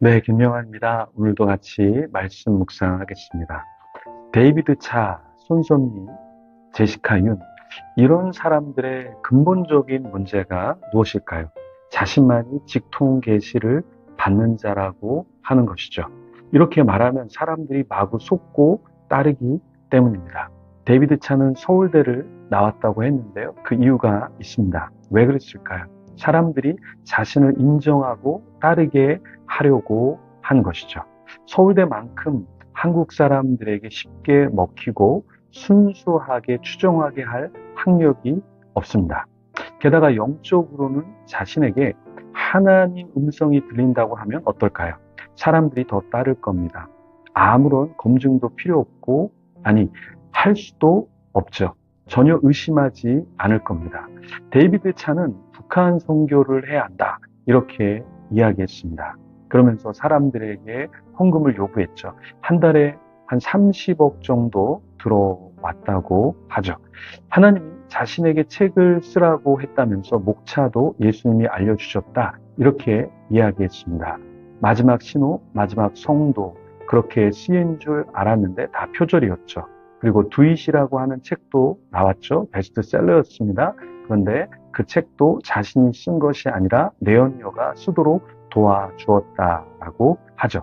네, 김명환입니다. 오늘도 같이 말씀 묵상하겠습니다. 데이비드 차, 손선미, 제시카 윤, 이런 사람들의 근본적인 문제가 무엇일까요? 자신만이 직통 계시를 받는 자라고 하는 것이죠. 이렇게 말하면 사람들이 마구 속고 따르기 때문입니다. 데이비드 차는 서울대를 나왔다고 했는데요. 그 이유가 있습니다. 왜 그랬을까요? 사람들이 자신을 인정하고 따르게 하려고 한 것이죠. 서울대만큼 한국 사람들에게 쉽게 먹히고 순수하게 추종하게 할 학력이 없습니다. 게다가 영적으로는 자신에게 하나님 음성이 들린다고 하면 어떨까요? 사람들이 더 따를 겁니다. 아무런 검증도 필요 없고, 할 수도 없죠. 전혀 의심하지 않을 겁니다. 데이비드 차는 북한 선교를 해야 한다, 이렇게 이야기했습니다. 그러면서 사람들에게 헌금을 요구했죠. 한 달에 한 30억 정도 들어왔다고 하죠. 하나님이 자신에게 책을 쓰라고 했다면서 목차도 예수님이 알려주셨다, 이렇게 이야기했습니다. 마지막 신호, 마지막 성도, 그렇게 쓰인 줄 알았는데 다 표절이었죠. 그리고 두잇이라고 하는 책도 나왔죠. 베스트셀러였습니다. 그런데 그 책도 자신이 쓴 것이 아니라 내연녀가 쓰도록 도와주었다라고 하죠.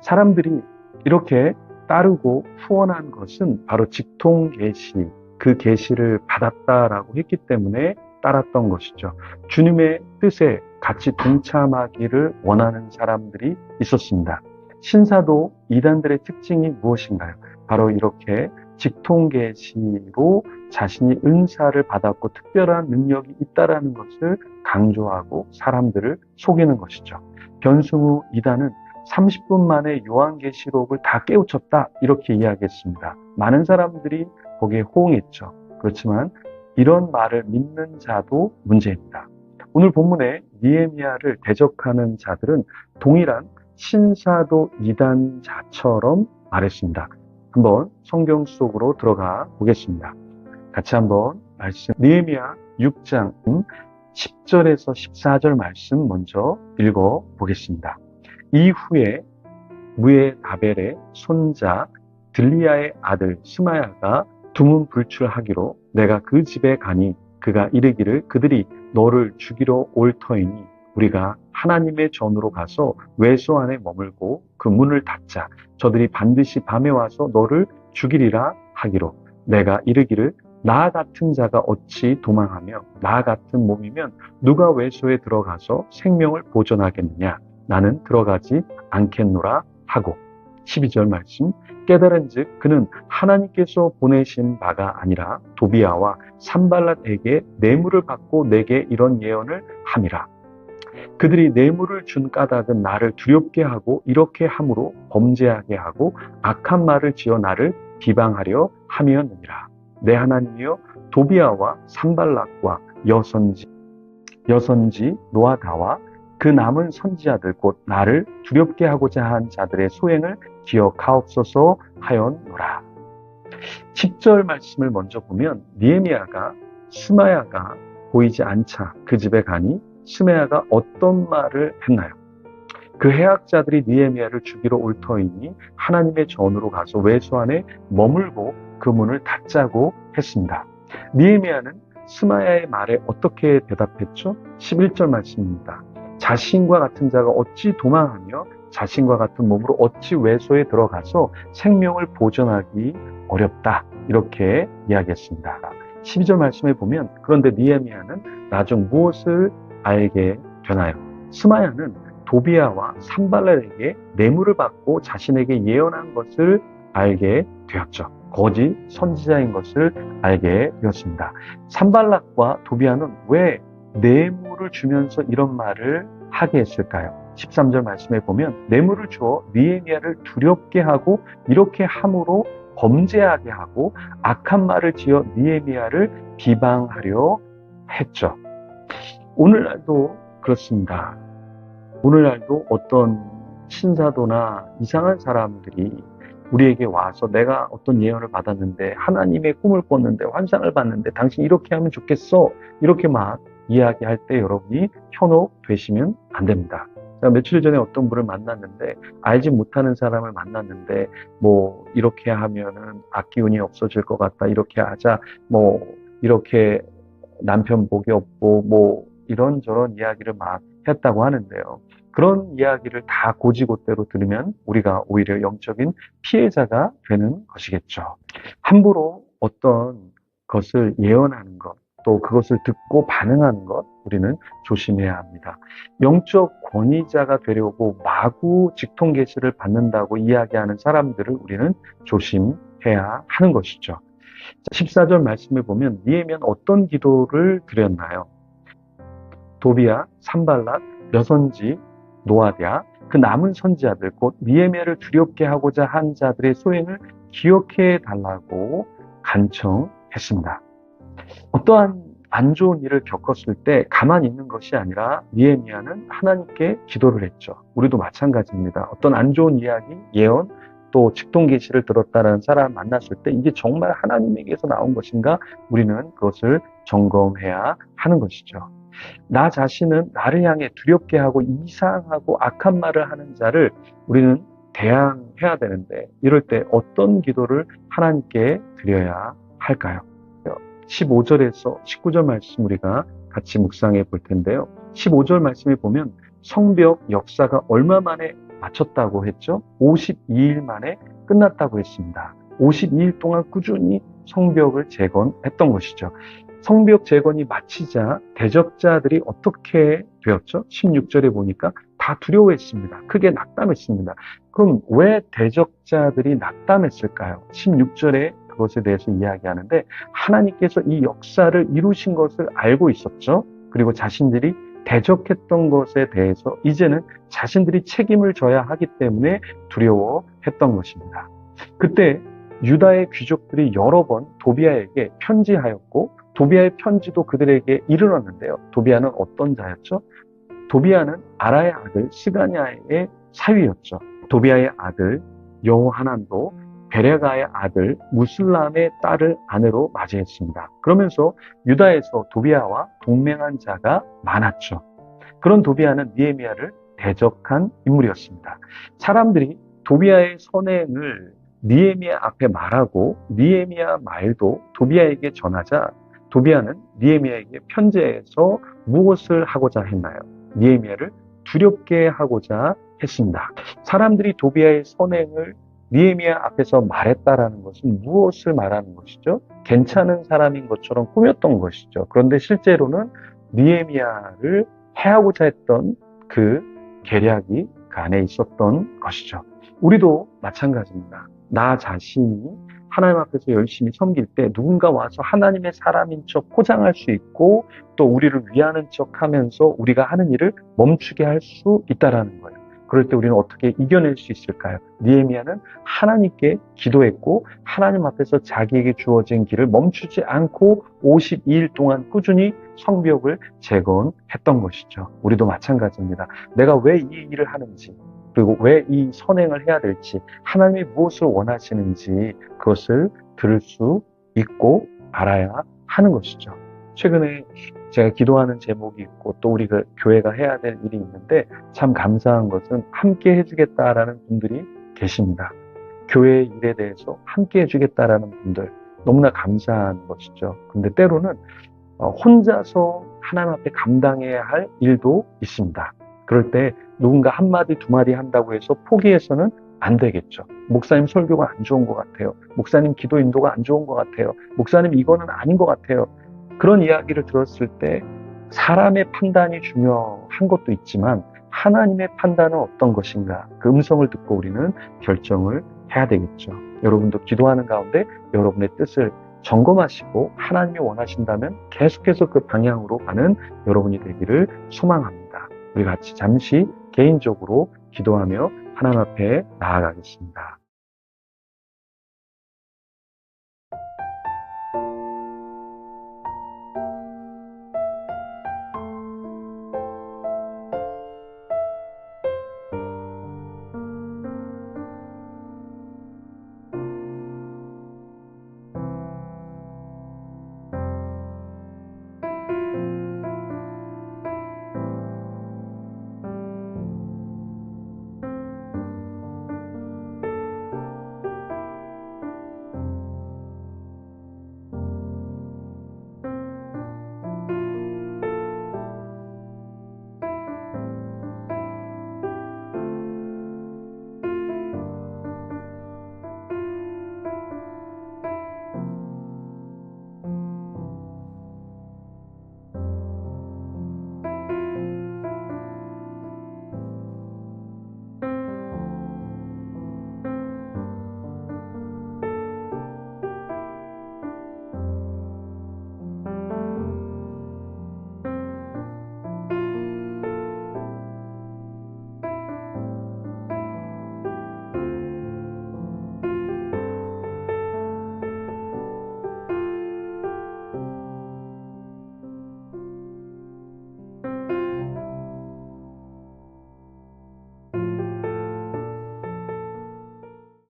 사람들이 이렇게 따르고 후원한 것은 바로 직통 계시, 그 계시를 받았다라고 했기 때문에 따랐던 것이죠. 주님의 뜻에 같이 동참하기를 원하는 사람들이 있었습니다. 신사도 이단들의 특징이 무엇인가요? 바로 이렇게 직통 계시로 자신이 은사를 받았고 특별한 능력이 있다라는 것을 강조하고 사람들을 속이는 것이죠. 변승우 이단은 30분 만에 요한계시록을 다 깨우쳤다, 이렇게 이야기했습니다. 많은 사람들이 거기에 호응했죠. 그렇지만 이런 말을 믿는 자도 문제입니다. 오늘 본문에 니에미야를 대적하는 자들은 동일한 신사도 이단자처럼 말했습니다. 한번 성경 속으로 들어가 보겠습니다. 같이 한번 말씀, 니에미야 6장 10절에서 14절 말씀 먼저 읽어 보겠습니다. 이후에 무에다벨의 손자 들리야의 아들 스마야가 두문불출하기로 내가 그 집에 가니 그가 이르기를 그들이 너를 죽이러 올 터이니 우리가 하나님의 전으로 가서 외소 안에 머물고 그 문을 닫자. 저들이 반드시 밤에 와서 너를 죽이리라 하기로 내가 이르기를 나 같은 자가 어찌 도망하며 나 같은 몸이면 누가 외소에 들어가서 생명을 보존하겠느냐. 나는 들어가지 않겠노라 하고 12절 말씀 깨달은즉 그는 하나님께서 보내신 바가 아니라 도비아와 산발랏에게 뇌물을 받고 내게 이런 예언을 함이라. 그들이 뇌물을 준 까닭은 나를 두렵게 하고 이렇게 함으로 범죄하게 하고 악한 말을 지어 나를 비방하려 함이었느니라. 내 하나님이여 도비아와 산발락과 여선지 노아다와 그 남은 선지자들 곧 나를 두렵게 하고자 한 자들의 소행을 기억하옵소서 하였노라. 10절 말씀을 먼저 보면 니에미야가 스마야가 보이지 않자 그 집에 가니 스마야가 어떤 말을 했나요? 그 해학자들이 니에미야를 죽이러 올 터이니 하나님의 전으로 가서 외소 안에 머물고 그 문을 닫자고 했습니다. 니에미야는 스마야의 말에 어떻게 대답했죠? 11절 말씀입니다. 자신과 같은 자가 어찌 도망하며 자신과 같은 몸으로 어찌 외소에 들어가서 생명을 보존하기 어렵다, 이렇게 이야기했습니다. 12절 말씀에 보면 그런데 니에미야는 나중 무엇을 알게 되나요? 스마야는 도비아와 산발랏에게 뇌물을 받고 자신에게 예언한 것을 알게 되었죠. 거짓 선지자인 것을 알게 되었습니다. 산발락과 도비아는 왜 뇌물을 주면서 이런 말을 하게 했을까요? 13절 말씀에 보면 뇌물을 주어 니에미야를 두렵게 하고 이렇게 함으로 범죄하게 하고 악한 말을 지어 니에미야를 비방하려 했죠. 오늘날도 그렇습니다. 오늘날도 어떤 신사도나 이상한 사람들이 우리에게 와서 내가 어떤 예언을 받았는데 하나님의 꿈을 꿨는데 환상을 봤는데 당신 이렇게 하면 좋겠어, 이렇게 막 이야기할 때 여러분이 현혹되시면 안 됩니다. 제가 며칠 전에 어떤 분을 만났는데, 알지 못하는 사람을 만났는데, 뭐, 이렇게 하면은 악기운이 없어질 것 같다. 이렇게 하자. 뭐, 이렇게 남편 복이 없고, 뭐, 이런저런 이야기를 막 했다고 하는데요. 그런 이야기를 다 고지고대로 들으면 우리가 오히려 영적인 피해자가 되는 것이겠죠. 함부로 어떤 것을 예언하는 것, 또 그것을 듣고 반응하는 것, 우리는 조심해야 합니다. 영적 권위자가 되려고 마구 직통 계시를 받는다고 이야기하는 사람들을 우리는 조심해야 하는 것이죠. 14절 말씀을 보면 니에미아는 어떤 기도를 드렸나요? 도비야, 산발랏, 여선지, 노아디아, 그 남은 선지자들, 곧 니에미아를 두렵게 하고자 한 자들의 소행을 기억해 달라고 간청했습니다. 어떠한 안 좋은 일을 겪었을 때 가만히 있는 것이 아니라 니에미아는 하나님께 기도를 했죠. 우리도 마찬가지입니다. 어떤 안 좋은 이야기, 예언, 또 직통 계시를 들었다는 사람 만났을 때 이게 정말 하나님에게서 나온 것인가? 우리는 그것을 점검해야 하는 것이죠. 나 자신은 나를 향해 두렵게 하고 이상하고 악한 말을 하는 자를 우리는 대항해야 되는데, 이럴 때 어떤 기도를 하나님께 드려야 할까요? 15절에서 19절 말씀 우리가 같이 묵상해 볼 텐데요. 15절 말씀에 보면 성벽 역사가 얼마 만에 마쳤다고 했죠? 52일 만에 끝났다고 했습니다. 52일 동안 꾸준히 성벽을 재건했던 것이죠. 성벽 재건이 마치자 대적자들이 어떻게 되었죠? 16절에 보니까 다 두려워했습니다. 크게 낙담했습니다. 그럼 왜 대적자들이 낙담했을까요? 16절에 그것에 대해서 이야기하는데, 하나님께서 이 역사를 이루신 것을 알고 있었죠. 그리고 자신들이 대적했던 것에 대해서 이제는 자신들이 책임을 져야 하기 때문에 두려워했던 것입니다. 그때 유다의 귀족들이 여러 번 도비아에게 편지하였고, 도비아의 편지도 그들에게 이르렀는데요. 도비아는 어떤 자였죠? 도비아는 아라의 아들 시가냐의 사위였죠. 도비아의 아들 여호하난도 베레가의 아들 무슬람의 딸을 아내로 맞이했습니다. 그러면서 유다에서 도비아와 동맹한 자가 많았죠. 그런 도비아는 니에미아를 대적한 인물이었습니다. 사람들이 도비아의 선행을 니에미아 앞에 말하고 니에미아 말도 도비아에게 전하자 도비아는 니에미아에게 편지해서 무엇을 하고자 했나요? 니에미아를 두렵게 하고자 했습니다. 사람들이 도비아의 선행을 니에미아 앞에서 말했다라는 것은 무엇을 말하는 것이죠? 괜찮은 사람인 것처럼 꾸몄던 것이죠. 그런데 실제로는 니에미아를 해하고자 했던 그 계략이 그 안에 있었던 것이죠. 우리도 마찬가지입니다. 나 자신이 하나님 앞에서 열심히 섬길 때 누군가 와서 하나님의 사람인 척 포장할 수 있고, 또 우리를 위하는 척 하면서 우리가 하는 일을 멈추게 할 수 있다는 거예요. 그럴 때 우리는 어떻게 이겨낼 수 있을까요? 니에미아는 하나님께 기도했고, 하나님 앞에서 자기에게 주어진 길을 멈추지 않고 52일 동안 꾸준히 성벽을 재건했던 것이죠. 우리도 마찬가지입니다. 내가 왜 이 일을 하는지, 그리고 왜 이 선행을 해야 될지, 하나님이 무엇을 원하시는지 그것을 들을 수 있고 알아야 하는 것이죠. 최근에 제가 기도하는 제목이 있고 또 우리 그 교회가 해야 될 일이 있는데, 참 감사한 것은 함께 해주겠다라는 분들이 계십니다. 교회의 일에 대해서 함께 해주겠다라는 분들, 너무나 감사한 것이죠. 근데 때로는 혼자서 하나님 앞에 감당해야 할 일도 있습니다. 그럴 때 누군가 한 마디 두 마디 한다고 해서 포기해서는 안 되겠죠. 목사님 설교가 안 좋은 것 같아요. 목사님 기도 인도가 안 좋은 것 같아요. 목사님 이거는 아닌 것 같아요. 그런 이야기를 들었을 때 사람의 판단이 중요한 것도 있지만 하나님의 판단은 어떤 것인가, 그 음성을 듣고 우리는 결정을 해야 되겠죠. 여러분도 기도하는 가운데 여러분의 뜻을 점검하시고 하나님이 원하신다면 계속해서 그 방향으로 가는 여러분이 되기를 소망합니다. 우리 같이 잠시 개인적으로 기도하며 하나님 앞에 나아가겠습니다.